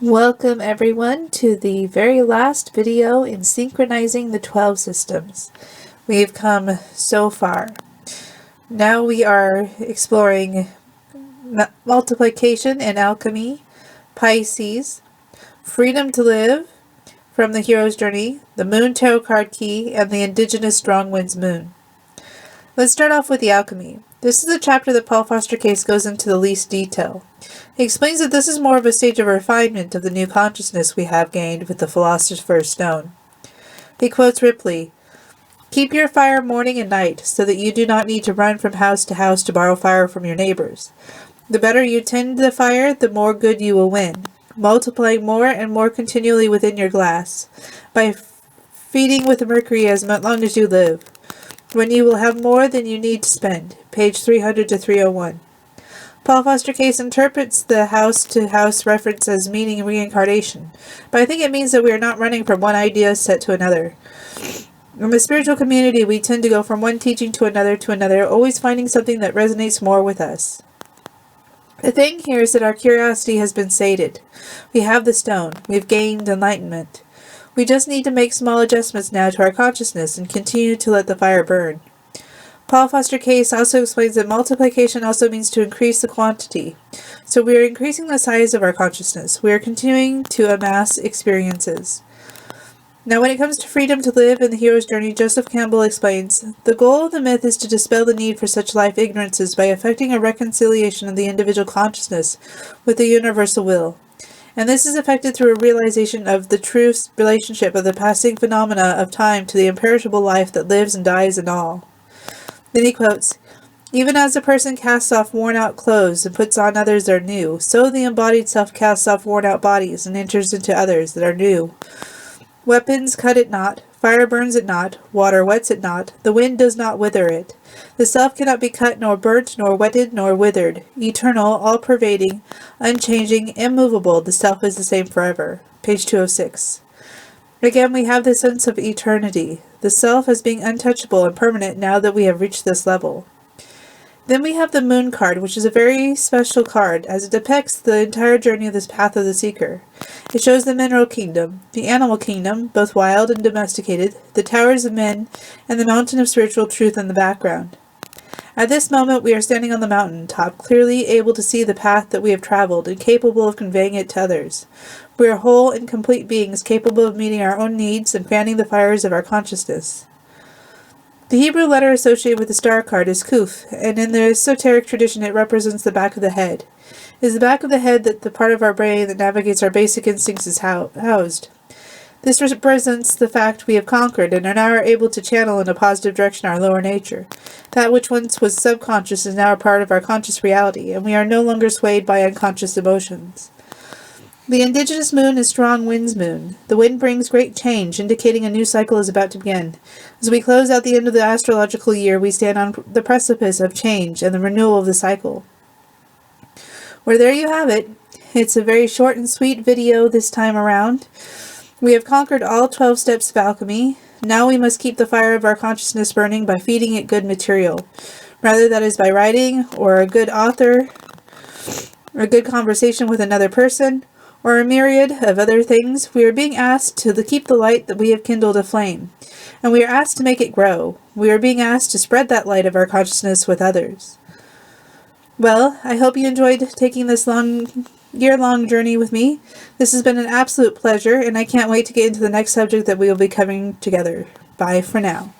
Welcome everyone to the very last video in synchronizing the 12 systems. We've come so far. Now we are exploring multiplication and alchemy, Pisces, freedom to live from the hero's journey, the moon tarot card key, and the indigenous strong winds moon. Let's start off with the alchemy. This is a chapter that Paul Foster Case goes into the least detail. He explains that this is more of a stage of refinement of the new consciousness we have gained with the Philosopher's Stone. He quotes Ripley, "Keep your fire morning and night, so that you do not need to run from house to borrow fire from your neighbors. The better you tend the fire, the more good you will win, multiplying more and more continually within your glass, by feeding with mercury as long as you live, when you will have more than you need to spend." Page 300 to 301. Paul Foster Case interprets the house-to-house reference as meaning reincarnation, but I think it means that we are not running from one idea set to another. In the spiritual community, we tend to go from one teaching to another, always finding something that resonates more with us. The thing here is that our curiosity has been sated. We have the stone. We've gained enlightenment. We just need to make small adjustments now to our consciousness and continue to let the fire burn. Paul Foster Case also explains that multiplication also means to increase the quantity. So we are increasing the size of our consciousness. We are continuing to amass experiences. Now when it comes to freedom to live in the hero's journey, Joseph Campbell explains, "The goal of the myth is to dispel the need for such life ignorances by effecting a reconciliation of the individual consciousness with the universal will. And this is effected through a realization of the true relationship of the passing phenomena of time to the imperishable life that lives and dies in all." Then he quotes, "Even as a person casts off worn-out clothes and puts on others that are new, so the embodied self casts off worn-out bodies and enters into others that are new. Weapons cut it not, fire burns it not, water wets it not, the wind does not wither it. The self cannot be cut nor burnt nor wetted nor withered. Eternal, all-pervading, unchanging, immovable, the self is the same forever." Page 206. Again, we have the sense of eternity, the self as being untouchable and permanent now that we have reached this level. Then we have the moon card, which is a very special card, as it depicts the entire journey of this path of the seeker. It shows the mineral kingdom, the animal kingdom, both wild and domesticated, the towers of men, and the mountain of spiritual truth in the background. At this moment we are standing on the mountain top, clearly able to see the path that we have traveled and capable of conveying it to others. We are whole and complete beings capable of meeting our own needs and fanning the fires of our consciousness. The Hebrew letter associated with the star card is Kuf, and in the esoteric tradition it represents the back of the head. It is the back of the head that the part of our brain that navigates our basic instincts is housed. This represents the fact we have conquered and are now able to channel in a positive direction our lower nature. That which once was subconscious is now a part of our conscious reality, and we are no longer swayed by unconscious emotions. The indigenous moon is strong wind's moon. The wind brings great change, indicating a new cycle is about to begin. As we close out the end of the astrological year, we stand on the precipice of change and the renewal of the cycle. Well, there you have it. It's a very short and sweet video this time around. We have conquered all 12 steps of alchemy. Now we must keep the fire of our consciousness burning by feeding it good material. Rather that is by writing, or a good author, or a good conversation with another person, or a myriad of other things. We are being asked to keep the light that we have kindled aflame, and we are asked to make it grow. We are being asked to spread that light of our consciousness with others. Well, I hope you enjoyed taking this year-long journey with me. This has been an absolute pleasure, and I can't wait to get into the next subject that we will be covering together. Bye for now.